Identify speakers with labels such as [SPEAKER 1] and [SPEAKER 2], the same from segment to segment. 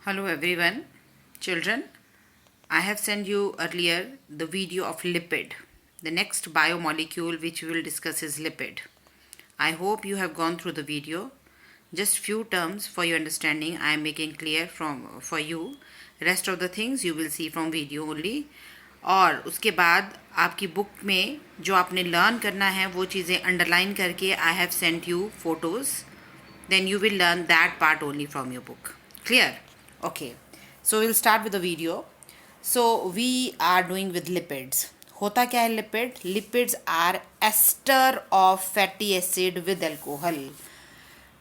[SPEAKER 1] Hello everyone, children. I have sent you earlier the video of lipid. The next biomolecule which we will discuss is lipid. I hope you have gone through the video. Just few terms for your understanding I am making clear for you. Rest of the things you will see from video only. और उसके बाद आपकी book में जो आपने learn करना है वो चीज़ें अंडरलाइन करके I have sent you photos. Then you will learn that part only from your book. Clear? Okay. So we'll start with the video. So we are doing with lipids. होता क्या है lipid? Lipids are ester of fatty acid with alcohol.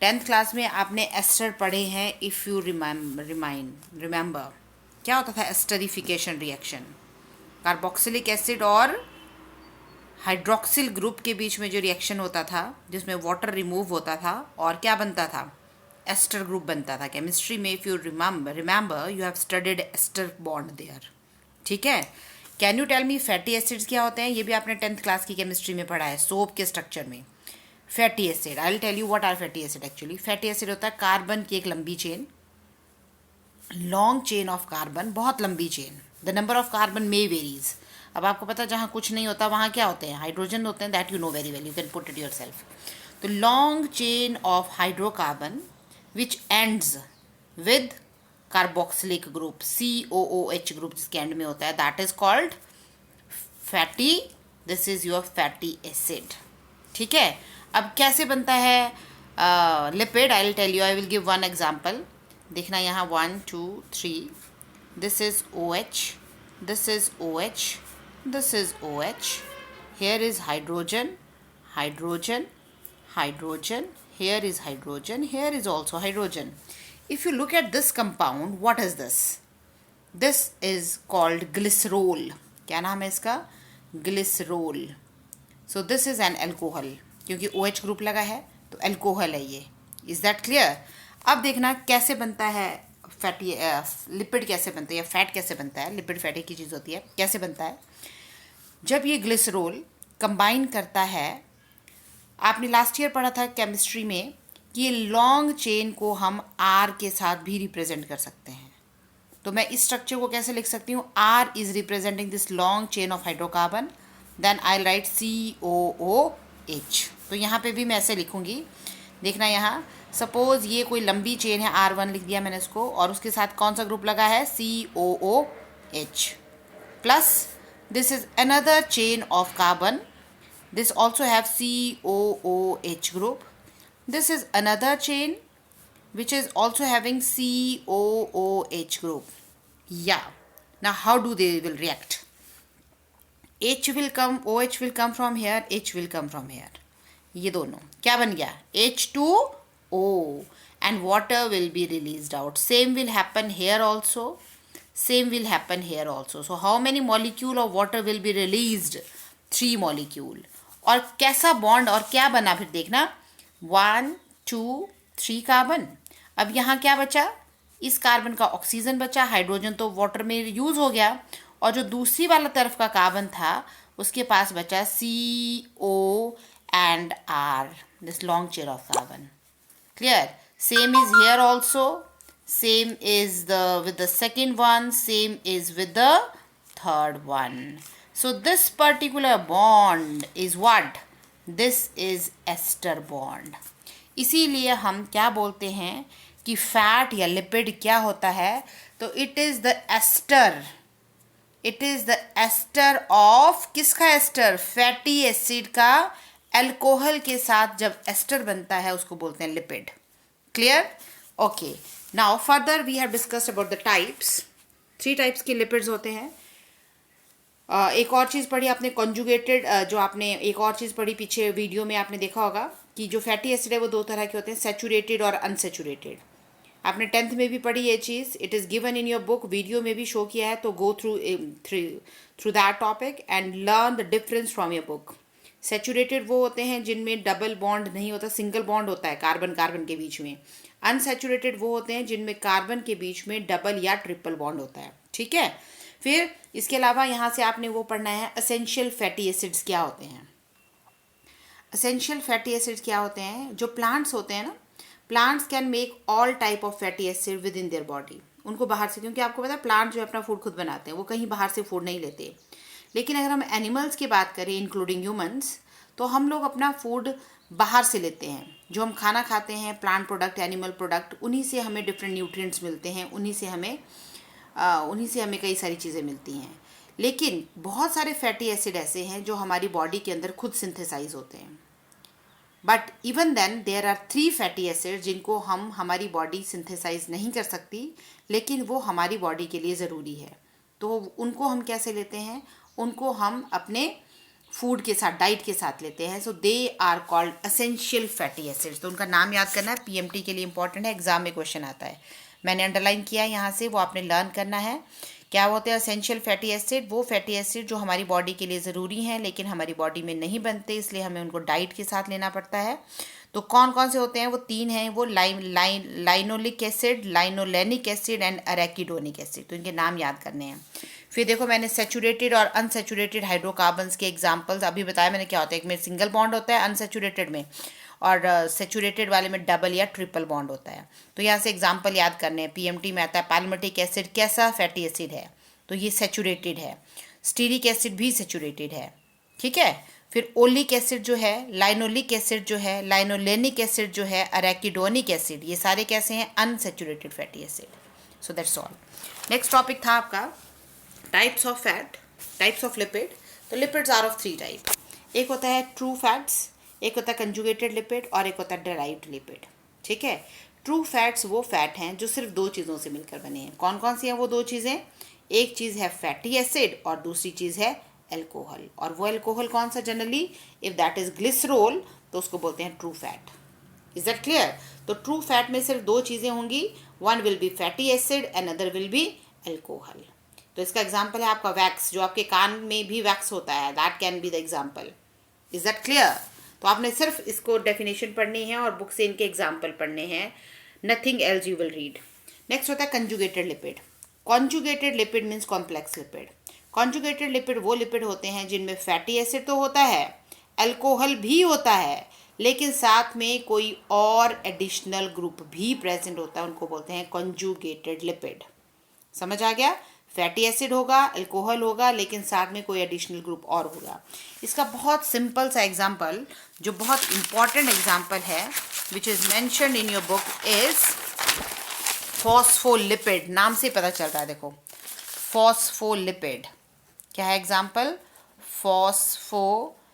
[SPEAKER 1] 10th class में आपने ester पढ़े हैं. If you remember क्या होता था एस्टरिफिकेशन रिएक्शन? कार्बोक्सिलिक एसिड और हाइड्रोक्सिल ग्रुप के बीच में जो रिएक्शन होता था जिसमें वाटर रिमूव होता था और क्या बनता था? एस्टर ग्रुप बनता था. केमिस्ट्री में if you remember you have studied ester bond there. ठीक है. Can you tell me fatty acids क्या होते हैं? ये भी आपने 10th क्लास की केमिस्ट्री में पढ़ा है सोप के स्ट्रक्चर में. Fatty acid, I will tell you what are fatty acid. Actually fatty acid होता है कार्बन की एक लंबी chain, long chain of carbon, बहुत लंबी chain. The number of carbon may varies. अब आपको पता जहाँ कुछ नहीं होता वहाँ क्या होते हैं? हाइड्रोजन होते हैं. That you know very well, you can put it yourself. तो long chain of hydrocarbon which ends with carboxylic group COOH group जिसके एंड में होता है, that is called fatty. This is your fatty acid. ठीक है. अब कैसे बनता है लिपिड? I will tell you. I will give one example. देखना यहाँ 1 2 3. This is OH, this is OH, this is OH. Here is hydrogen, hydrogen, hydrogen. Here is hydrogen, here is also hydrogen. If you look at this compound, what is this? This is called glycerol. क्या नाम है इसका? Glycerol. So this is an alcohol. क्योंकि OH group लगा है तो alcohol है ये. Is that clear? अब देखना कैसे बनता है फैटी लिपिड. कैसे बनता है या फैट कैसे बनता है? लिपिड फैटी की चीज़ होती है. कैसे बनता है? जब ये ग्लिसरॉल कंबाइन करता है, आपने लास्ट ईयर पढ़ा था केमिस्ट्री में कि ये लॉन्ग चेन को हम R के साथ भी रिप्रेजेंट कर सकते हैं. तो मैं इस स्ट्रक्चर को कैसे लिख सकती हूँ? R is representing this long chain of hydrocarbon. Then I write COOH. तो यहाँ पे भी मैं ऐसे लिखूँगी. देखना यहाँ, सपोज ये कोई लंबी चेन है, R1 लिख दिया मैंने इसको, और उसके साथ कौन सा ग्रुप लगा है? COOH plus this is another chain of carbon. This also have COOH group. This is another chain which is also having COOH group. या now how do they will react? OH will come from here, H will come from here. ये दोनों क्या बन गया? H2O. and water will be released out. Same will happen here also. Same will happen here also. So how many molecule of water will be released? 3 molecule. और कैसा bond और क्या बना? फिर देखना 1 2 3 कार्बन. अब यहाँ क्या बचा? इस कार्बन का ऑक्सीजन बचा. हाइड्रोजन तो वाटर में यूज हो गया, और जो दूसरी वाला तरफ का कार्बन था उसके पास बचा CO and R, this long chain of carbon. Clear? Same is here also. Same is with the second one. Same is with the third one. So this particular bond is what? This is ester bond. इसीलिए हम क्या बोलते हैं कि fat या lipid क्या होता है? तो it is the ester. It is the ester of किसका एस्टर? फैटी एसिड का अल्कोहल के साथ जब एस्टर बनता है उसको बोलते हैं lipid. Clear? Okay. Now further we have discussed about the types. 3 types के लिपिड्स होते हैं. एक और चीज़ पढ़ी आपने कॉन्जुगेटेड. जो आपने एक और चीज़ पढ़ी पीछे वीडियो में आपने देखा होगा कि जो फैटी एसिड है वो 2 तरह के होते हैं, सैचुरेटेड और अनसैचुरेटेड. आपने 10th में भी पढ़ी ये चीज़. It is given in your book. Video में भी शो किया है. तो go through that topic and learn the difference from your book. Saturated वो होते हैं जिनमें डबल बॉन्ड नहीं होता, सिंगल बॉन्ड होता है कार्बन कार्बन के बीच में. अनसैचुरेटेड वो होते हैं जिनमें कार्बन के बीच में डबल या ट्रिपल बॉन्ड होता है. ठीक है. फिर इसके अलावा यहाँ से आपने वो पढ़ना है एसेंशियल फैटी एसिड्स क्या होते हैं. एसेंशियल फैटी एसिड्स क्या होते हैं? जो प्लांट्स होते हैं ना, plants can make all type of fatty acid with in their body. उनको बाहर से, क्योंकि आपको पता है प्लांट जो है अपना फूड खुद बनाते हैं, वो कहीं बाहर से फूड नहीं लेते। लेकिन अगर हम एनिमल्स की बात करें इंक्लूडिंग ह्यूमंस, तो हम लोग अपना फूड बाहर से लेते हैं। जो हम खाना खाते हैं, प्लांट प्रोडक्ट, एनिमल प्रोडक्ट, उन्हीं से हमें डिफरेंट न्यूट्रिएंट्स मिलते हैं, उन्हीं से हमें कई सारी चीज़ें मिलती हैं। लेकिन बहुत सारे फैटी एसिड ऐसे हैं जो हमारी बॉडी के अंदर खुद सिंथेसाइज होते हैं। But even then there are 3 fatty acid जिनको हम हमारी बॉडी सिंथेसाइज नहीं कर सकती, लेकिन वो हमारी बॉडी के लिए ज़रूरी है। तो उनको हम कैसे लेते हैं? उनको हम अपने फूड के साथ, डाइट के साथ लेते हैं। So they are called essential fatty acids. तो उनका नाम याद करना है, पीएमटी के लिए इंपॉर्टेंट है, एग्जाम में क्वेश्चन आता है। मैंने अंडरलाइन किया है यहाँ से, वो आपने लर्न करना है। क्या होते हैं एसेंशियल फैटी एसिड? वो फैटी एसिड जो हमारी बॉडी के लिए ज़रूरी हैं लेकिन हमारी बॉडी में नहीं बनते, इसलिए हमें उनको डाइट के साथ लेना पड़ता है। तो कौन कौन से होते हैं? वो 3 हैं, वो linoleic acid, linolenic acid and arachidonic acid. तो इनके नाम याद करने हैं। फिर देखो, मैंने सैचुरेटेड और अनसैचुरेटेड हाइड्रोकार्बन्स के एग्जाम्पल्स अभी बताया मैंने क्या होता है। एक में सिंगल बॉन्ड होता है अनसैचुरेटेड में, और सैचुरेटेड वाले में डबल या ट्रिपल बॉन्ड होता है। तो यहाँ से एग्जाम्पल याद करने हैं। पीएमटी में आता है पैल्मेटिक एसिड कैसा फैटी एसिड है? तो ये सैचुरेटेड है। स्टीरिक एसिड भी सैचुरेटेड है, ठीक है। फिर ओलिक एसिड जो है, लाइनोलिक एसिड जो है, लाइनोलेनिक एसिड जो है, अरेकिडोनिक एसिड, ये सारे कैसे हैं? Unsaturated fatty acid. So that's all. Next topic था आपका types of fat, types of lipid. तो लिपिड्स आर ऑफ 3 टाइप। एक होता है ट्रू फैट्स, एक होता है कंजुगेटेड लिपिड, और एक होता है डेराइव्ड लिपिड, ठीक है। ट्रू फैट्स वो फैट हैं जो सिर्फ 2 चीज़ों से मिलकर बने हैं। कौन कौन सी हैं वो 2 चीज़ें? एक चीज़ है फैटी एसिड और दूसरी चीज़ है एल्कोहल। और वो एल्कोहल कौन सा? Generally if that is glycerol, तो उसको बोलते हैं true fat. Is that clear? तो ट्रू फैट में सिर्फ 2 चीज़ें होंगी, one will be fatty acid and other will be alcohol. तो इसका एग्जाम्पल है आपका वैक्स, जो आपके कान में भी वैक्स होता है, that can be the example. Is that clear? तो आपने सिर्फ इसको डेफिनेशन पढ़नी है और बुक से इनके एग्जाम्पल पढ़ने हैं, nothing else you will read. Next होता है conjugated lipid. Conjugated lipid means complex lipid. Conjugated lipid वो लिपिड होते हैं जिनमें फैटी एसिड तो होता है, अल्कोहल भी होता है, लेकिन साथ में कोई और एडिशनल ग्रुप भी प्रेजेंट होता है, उनको बोलते हैं कॉन्जुगेटेड लिपिड। समझ आ गया? फैटी एसिड होगा, अल्कोहल होगा, लेकिन साथ में कोई एडिशनल ग्रुप और होगा। इसका बहुत सिंपल सा एग्जाम्पल, जो बहुत इंपॉर्टेंट एग्जाम्पल है, which is mentioned in your book, is phospholipid. नाम से पता चल रहा है, देखो फॉस्फोलिपिड क्या है एग्जाम्पल? फॉस्फोलिपिड।